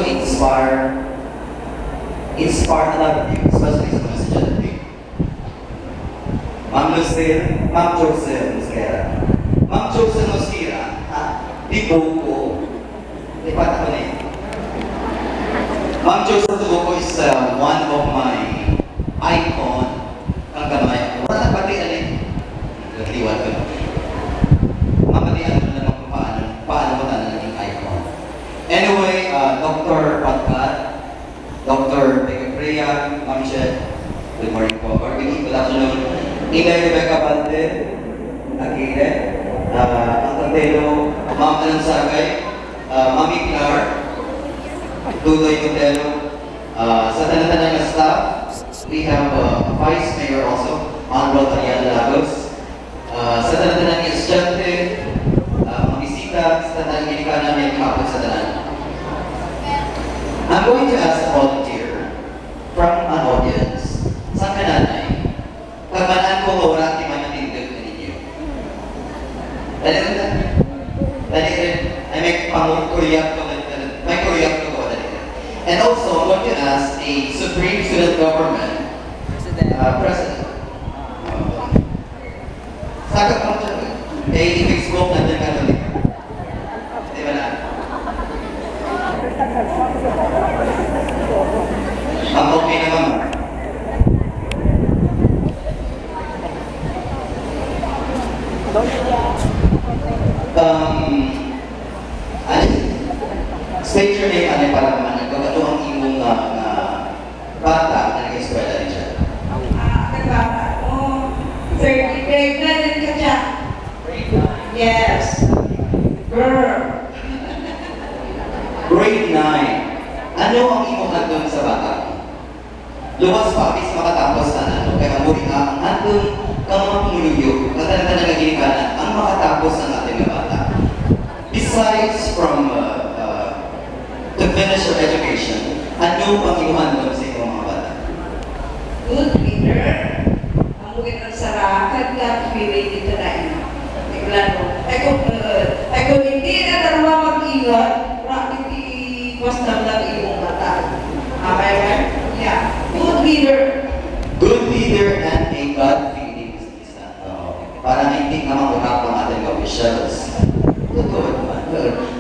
inspire a lot of you, especially sa mga estudyante. Ma'am Lucille, Ma'am Joseph Mosquera. Ma'am Joseph Mosquera, di buko. Di pata ko na yun. Ma'am Joseph Buko is one of my icon ang kamay. Wala pati alin. Liwan ko na. Mamalian ko na naman kung paano mo na naging icon. Anyway, Dr. Patkat, Dr. Pegaprea, Ma'am Shed, good morning po. Good afternoon. Inay Rebecca Bante, Akire, ang Tantelo, Ma'am Anang Sagay, Mami Pilar, Dudoy Cotelo, sa tanan-tanan na staff, we have Vice Mayor also, Honorable Tariana Lagos, sa tanan-tanan ng estudyante, mga bisita, sa tanan-tanan ng Gilikana, may kahapon sa tanan. I'm going to ask a volunteer from an audience, sa kananay, pagmanaan ko wala di man natindog na ninyo. Dali rin, ay may pang-Korean ko, may Korean ko ko, dali rin. And also, I'm going to ask a Supreme Student Government President. Sagot mo dyan, i-Facebook na dyan ka dali. Di ba na? Ang okay naman mo. State your name, ano para naman nagkakato ang imong bata na nag-eskwela rin siya. Nagbata ko. 30 grade na rin ka siya. Yes. Girl. Grade 9. Ano ang imong handong sa bata? Luwas pa, bis makatapos na ano, kaya muli ang handong kang mga pumuluyo, katanatan na nagigikanan, ang makatapos ng ating mga bata. Besides from to finish your education, ano pang imong handong sa imong mga bata? Good leader. Ang mugit ng sarakat ka, feeling dito na ina. Naglaro. Ay kung hindi na dalawa mag-ingat, practically basta lang imong bata. Okay, right? Yeah. Good leader. Good leader and a God-fearing parang hindi naman urap ang ating officials. Totoo naman.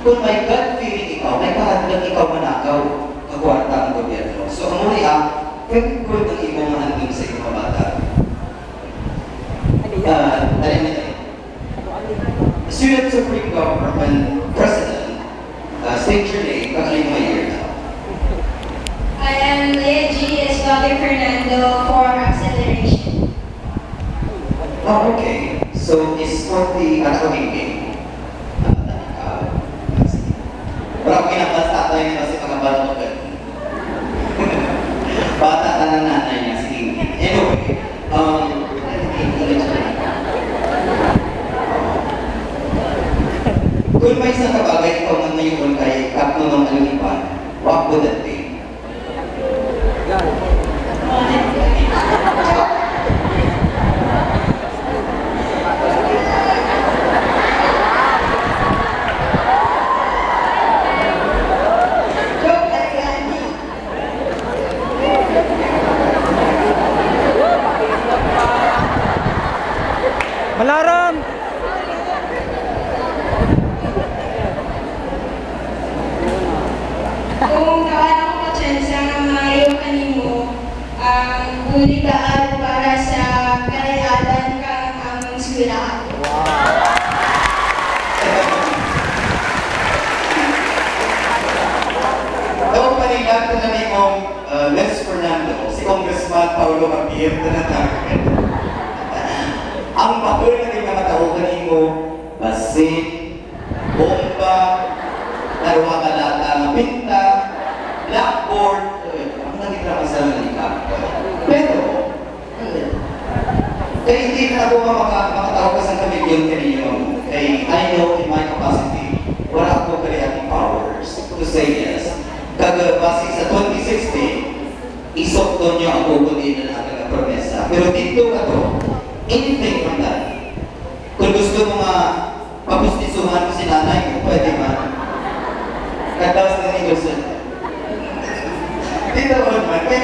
Kung may God-feeling ikaw, may kahadlang ikaw manakaw, kagwarta ang gobyerno. So, ang muli pwede ko ng imong handong sa imong bata. Student Supreme Government President, state your name, kakaling mo year now. I am Leah G. Escalde Fernando for acceleration. Oh, okay. So, is for the game. Wala ko kinabasta tayo nila kasi pagkabala mo ka. Bata ka ng nanay niya, sige. Anyway, kung may isang kabagay ikaw na ngayon kay Kapno ng Alulipan, what would that be? Malaram! Kung kaano ko matsensa nga maayo kanimo ang bulitaan para sa kalayatan kang among eskwelahan. Ito panilag ko na ni mong Les Fernando, si Congressman Paulo Javier na natakin. Ang bakul na rin mga tao kanimo, basin, bomba, larwa kalata ng pinta, blackboard, ang nagiging sa malikap. Pero, kaya hindi na ako makatawag ka sa kamilyon kanino. Kaya I know in my capacity, wala ako creative powers to say yes. Kagabasi sa 2016, isok doon niyo ang kukunin ng ating promesa. Pero dito ka to, anything from that. Kung gusto mo nga papustisuhan mo si nanay mo, pwede man. Katawas na ni Wilson.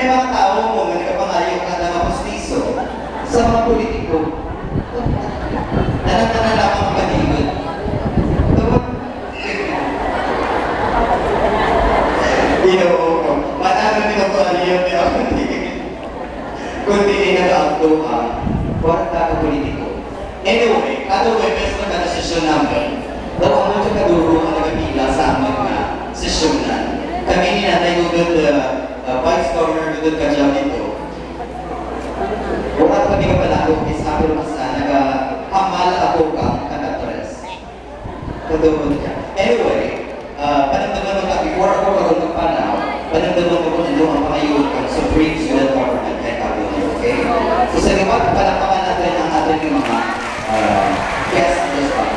may mga tao mo nga nagkapangayo ka na mapustiso sa mga politiko. Nanang lamang paligid. Ginoo ko. Manalo din ako aliyot ni ako. Kundi nag-auto ang kwarta ka politiko. Anyway, kato ko best na kada session namin. Daw ang mga kaduro ang nagpila sa aming sessionan. Kami ni Nanay Gudod, Vice Governor Gudod Kajal dito. Wala kami ka pala ako, is ako masa nag-hamal ako kang kanatores. Kaduro niya. Anyway, panagdaman mo ka, before ako magandang panaw, panagdaman mo kung ano ang pangayon ng Supreme Student Government kay Kabunyo, okay? So sa liwat, palapakan natin ang ating mga guests this time.